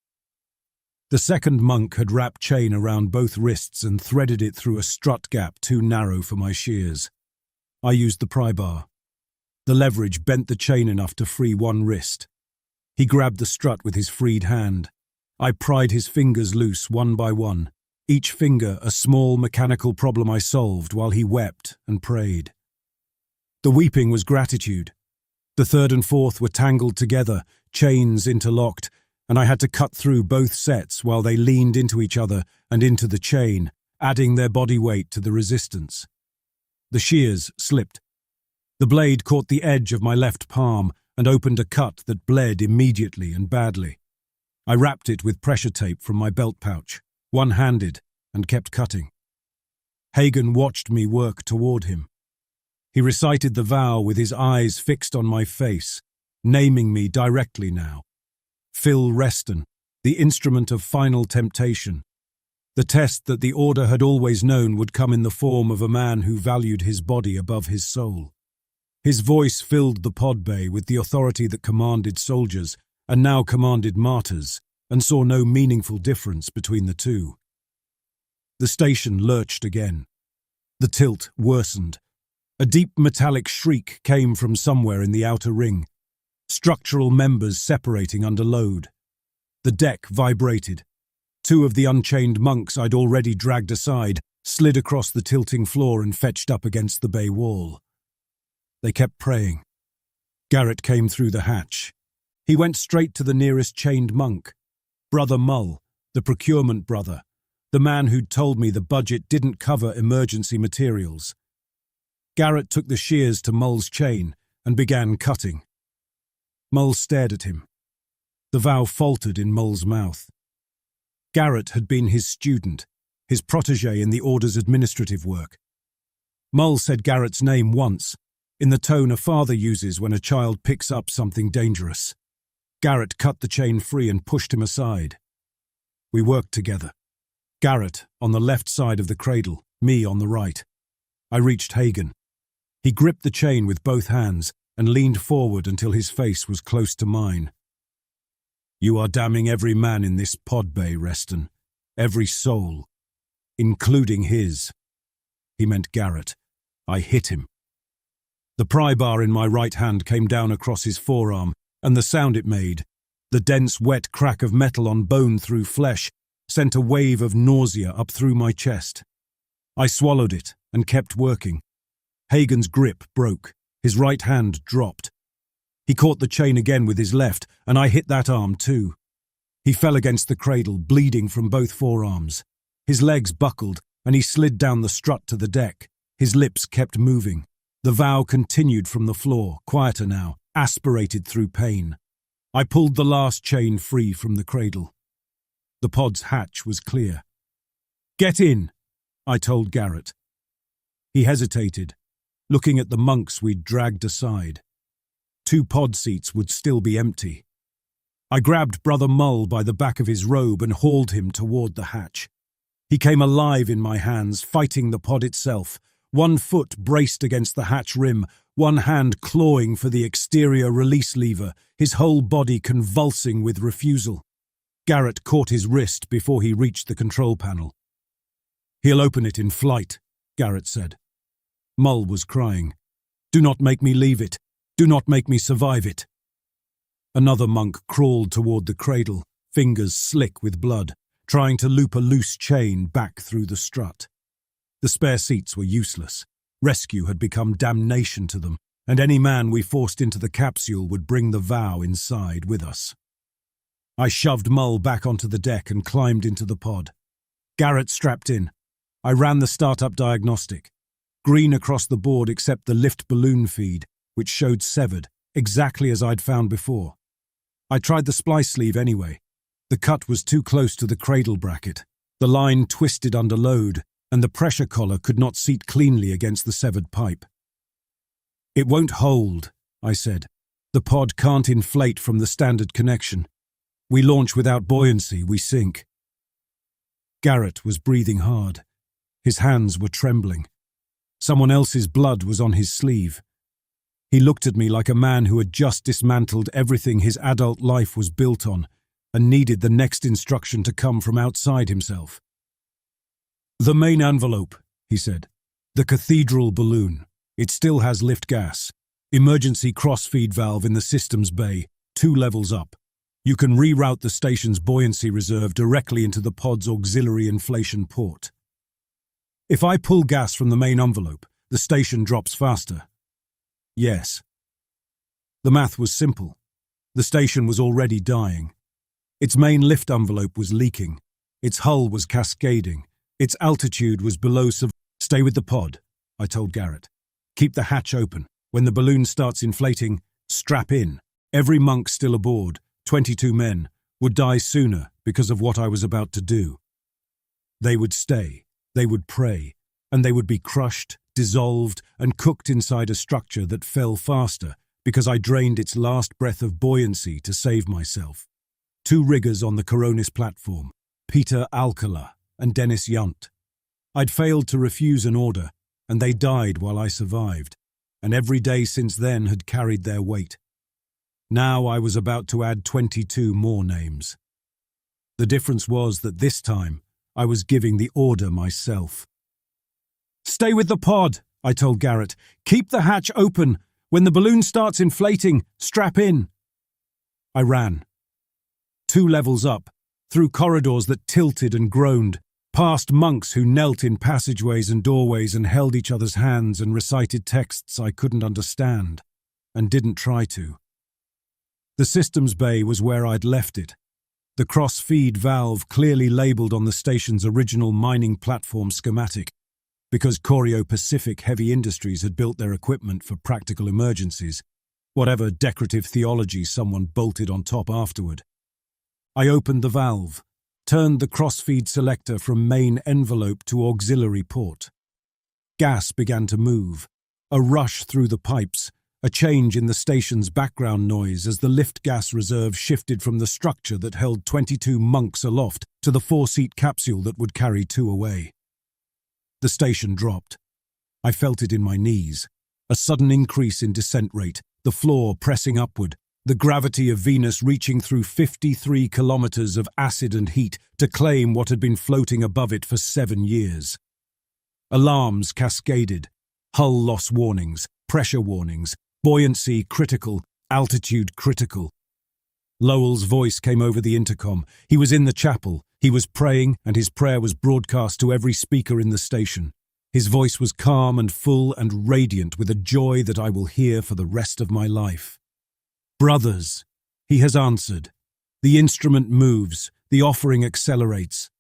The second monk had wrapped chain around both wrists and threaded it through a strut gap too narrow for my shears. I used the pry bar. The leverage bent the chain enough to free one wrist. He grabbed the strut with his freed hand. I pried his fingers loose one by one, each finger a small mechanical problem I solved while he wept and prayed. The weeping was gratitude. The third and fourth were tangled together, chains interlocked, and I had to cut through both sets while they leaned into each other and into the chain, adding their body weight to the resistance. The shears slipped. The blade caught the edge of my left palm, and opened a cut that bled immediately and badly. I wrapped it with pressure tape from my belt pouch, one-handed, and kept cutting. Hagen watched me work toward him. He recited the vow with his eyes fixed on my face, naming me directly now. Phil Reston, the instrument of final temptation. The test that the Order had always known would come in the form of a man who valued his body above his soul. His voice filled the pod bay with the authority that commanded soldiers and now commanded martyrs, and saw no meaningful difference between the two. The station lurched again. The tilt worsened. A deep metallic shriek came from somewhere in the outer ring, structural members separating under load. The deck vibrated. Two of the unchained monks I'd already dragged aside slid across the tilting floor and fetched up against the bay wall. They kept praying. Garrett came through the hatch. He went straight to the nearest chained monk, Brother Mull, the procurement brother, the man who'd told me the budget didn't cover emergency materials. Garrett took the shears to Mull's chain and began cutting. Mull stared at him. The vow faltered in Mull's mouth. Garrett had been his student, his protégé in the Order's administrative work. Mull said Garrett's name once, in the tone a father uses when a child picks up something dangerous. Garrett cut the chain free and pushed him aside. We worked together. Garrett on the left side of the cradle, me on the right. I reached Hagen. He gripped the chain with both hands and leaned forward until his face was close to mine. You are damning every man in this pod bay, Reston. Every soul. Including his. He meant Garrett. I hit him. The pry bar in my right hand came down across his forearm, and the sound it made, the dense, wet crack of metal on bone through flesh, sent a wave of nausea up through my chest. I swallowed it and kept working. Hagen's grip broke. His right hand dropped. He caught the chain again with his left, and I hit that arm too. He fell against the cradle, bleeding from both forearms. His legs buckled, and he slid down the strut to the deck. His lips kept moving. The vow continued from the floor, quieter now, aspirated through pain. I pulled the last chain free from the cradle. The pod's hatch was clear. Get in, I told Garrett. He hesitated, looking at the monks we'd dragged aside. 2 pod seats would still be empty. I grabbed Brother Mull by the back of his robe and hauled him toward the hatch. He came alive in my hands, fighting the pod itself, one foot braced against the hatch rim, one hand clawing for the exterior release lever, his whole body convulsing with refusal. Garrett caught his wrist before he reached the control panel. He'll open it in flight, Garrett said. Mull was crying. Do not make me leave it. Do not make me survive it. Another monk crawled toward the cradle, fingers slick with blood, trying to loop a loose chain back through the strut. The spare seats were useless. Rescue had become damnation to them, and any man we forced into the capsule would bring the vow inside with us. I shoved Mull back onto the deck and climbed into the pod. Garrett strapped in. I ran the startup diagnostic. Green across the board except the lift balloon feed, which showed severed, exactly as I'd found before. I tried the splice sleeve anyway. The cut was too close to the cradle bracket. The line twisted under load, and the pressure collar could not seat cleanly against the severed pipe. It won't hold, I said. The pod can't inflate from the standard connection. We launch without buoyancy, we sink. Garrett was breathing hard. His hands were trembling. Someone else's blood was on his sleeve. He looked at me like a man who had just dismantled everything his adult life was built on and needed the next instruction to come from outside himself. The main envelope, he said. The Cathedral balloon. It still has lift gas. Emergency cross-feed valve in the systems bay, 2 levels up. You can reroute the station's buoyancy reserve directly into the pod's auxiliary inflation port. If I pull gas from the main envelope, the station drops faster. Yes. The math was simple. The station was already dying. Its main lift envelope was leaking. Its hull was cascading. Its altitude was below Stay with the pod, I told Garrett. Keep the hatch open. When the balloon starts inflating, Strap in. Every monk still aboard, 22 men, would die sooner because of what I was about to do. They would stay, they would pray, and they would be crushed, dissolved, and cooked inside a structure that fell faster because I drained its last breath of buoyancy to save myself. 2 riggers on the Coronis platform, Peter Alcala and Dennis Yunt. I'd failed to refuse an order, and they died while I survived, and every day since then had carried their weight. Now I was about to add 22 more names. The difference was that this time I was giving the order myself. "Stay with the pod," I told Garrett. "Keep the hatch open. When the balloon starts inflating, strap in." I ran. 2 levels up, through corridors that tilted and groaned, past monks who knelt in passageways and doorways and held each other's hands and recited texts I couldn't understand, and didn't try to. The systems bay was where I'd left it, the cross-feed valve clearly labelled on the station's original mining platform schematic, because Corio Pacific Heavy Industries had built their equipment for practical emergencies, whatever decorative theology someone bolted on top afterward. I opened the valve, turned the crossfeed selector from main envelope to auxiliary port. Gas began to move, a rush through the pipes, a change in the station's background noise as the lift gas reserve shifted from the structure that held 22 monks aloft to the 4-seat capsule that would carry 2 away. The station dropped. I felt it in my knees, a sudden increase in descent rate, the floor pressing upward, the gravity of Venus reaching through 53 kilometers of acid and heat to claim what had been floating above it for 7 years. Alarms cascaded, hull loss warnings, pressure warnings, buoyancy critical, altitude critical. Lowell's voice came over the intercom. He was in the chapel. He was praying, and his prayer was broadcast to every speaker in the station. His voice was calm and full and radiant with a joy that I will hear for the rest of my life. "Brothers," he has answered. "The instrument moves, the offering accelerates.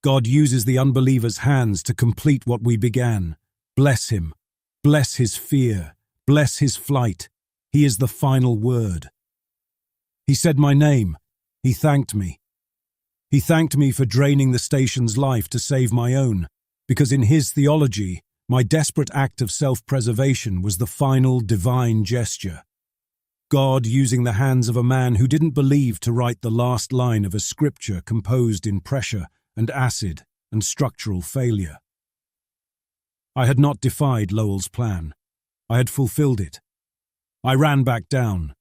God uses the unbeliever's hands to complete what we began. Bless him. Bless his fear. Bless his flight. He is the final word." He said my name. He thanked me. He thanked me for draining the station's life to save my own, because in his theology, my desperate act of self-preservation was the final divine gesture. God using the hands of a man who didn't believe to write the last line of a scripture composed in pressure and acid and structural failure. I had not defied Lowell's plan. I had fulfilled it. I ran back down.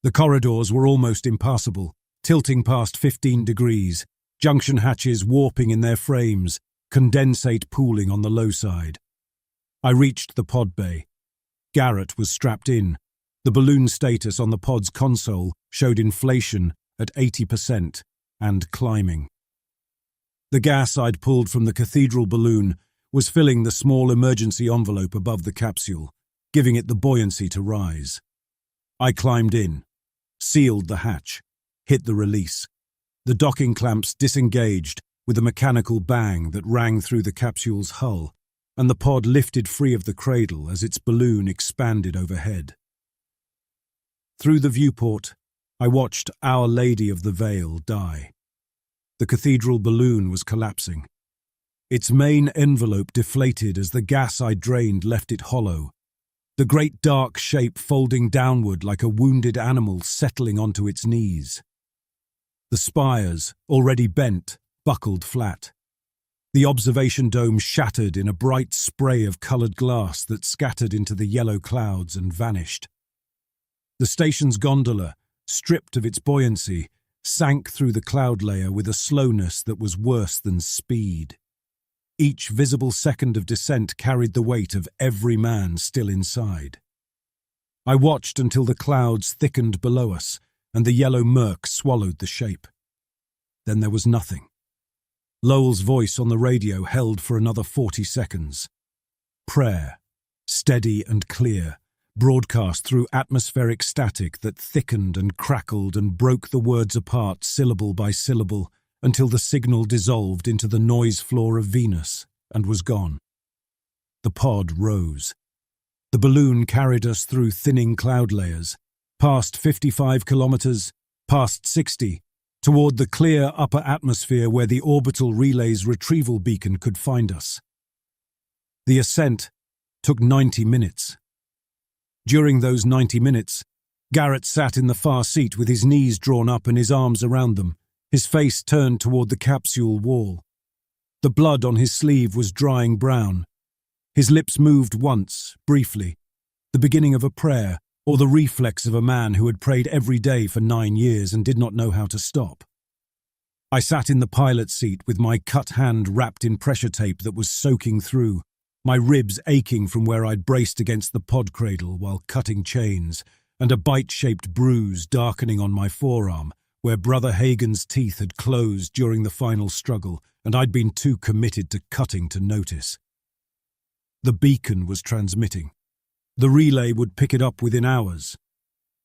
The corridors were almost impassable, tilting past 15 degrees, junction hatches warping in their frames, condensate pooling on the low side. I reached the pod bay. Garrett was strapped in. The balloon status on the pod's console showed inflation at 80% and climbing. The gas I'd pulled from the Cathedral balloon was filling the small emergency envelope above the capsule, giving it the buoyancy to rise. I climbed in, sealed the hatch, hit the release. The docking clamps disengaged with a mechanical bang that rang through the capsule's hull, and the pod lifted free of the cradle as its balloon expanded overhead. Through the viewport, I watched Our Lady of the Veil die. The cathedral balloon was collapsing. Its main envelope deflated as the gas I drained left it hollow, the great dark shape folding downward like a wounded animal settling onto its knees. The spires, already bent, buckled flat. The observation dome shattered in a bright spray of coloured glass that scattered into the yellow clouds and vanished. The station's gondola, stripped of its buoyancy, sank through the cloud layer with a slowness that was worse than speed. Each visible second of descent carried the weight of every man still inside. I watched until the clouds thickened below us and the yellow murk swallowed the shape. Then there was nothing. Lowell's voice on the radio held for another 40 seconds. Prayer, steady and clear, broadcast through atmospheric static that thickened and crackled and broke the words apart syllable by syllable until the signal dissolved into the noise floor of Venus and was gone. The pod rose. The balloon carried us through thinning cloud layers, past 55 kilometers, past 60, toward the clear upper atmosphere where the orbital relay's retrieval beacon could find us. The ascent took 90 minutes. During those 90 minutes, Garrett sat in the far seat with his knees drawn up and his arms around them, his face turned toward the capsule wall. The blood on his sleeve was drying brown. His lips moved once, briefly, the beginning of a prayer, or the reflex of a man who had prayed every day for 9 years and did not know how to stop. I sat in the pilot seat with my cut hand wrapped in pressure tape that was soaking through, my ribs aching from where I'd braced against the pod cradle while cutting chains, and a bite-shaped bruise darkening on my forearm, where Brother Hagen's teeth had closed during the final struggle, and I'd been too committed to cutting to notice. The beacon was transmitting. The relay would pick it up within hours.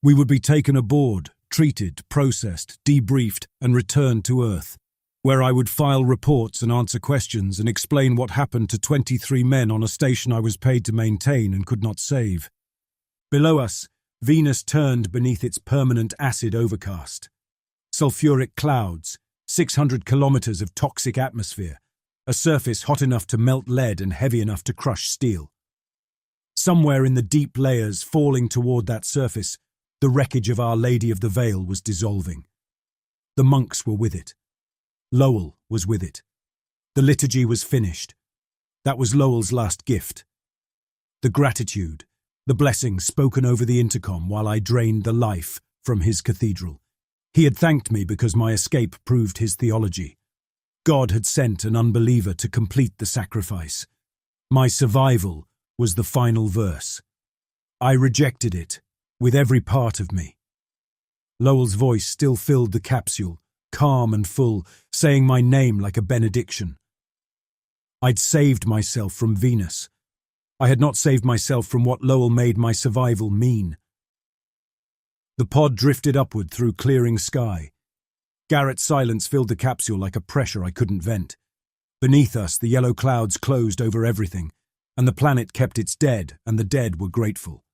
We would be taken aboard, treated, processed, debriefed, and returned to Earth, where I would file reports and answer questions and explain what happened to 23 men on a station I was paid to maintain and could not save. Below us, Venus turned beneath its permanent acid overcast. Sulfuric clouds, 600 kilometers of toxic atmosphere, a surface hot enough to melt lead and heavy enough to crush steel. Somewhere in the deep layers falling toward that surface, the wreckage of Our Lady of the Veil was dissolving. The monks were with it. Lowell was with it. The liturgy was finished. That was Lowell's last gift. The gratitude, the blessing spoken over the intercom while I drained the life from his cathedral. He had thanked me because my escape proved his theology. God had sent an unbeliever to complete the sacrifice. My survival was the final verse. I rejected it with every part of me. Lowell's voice still filled the capsule, calm and full, saying my name like a benediction. I'd saved myself from Venus. I had not saved myself from what Lowell made my survival mean. The pod drifted upward through clearing sky. Garrett's silence filled the capsule like a pressure I couldn't vent. Beneath us, the yellow clouds closed over everything, and the planet kept its dead, and the dead were grateful.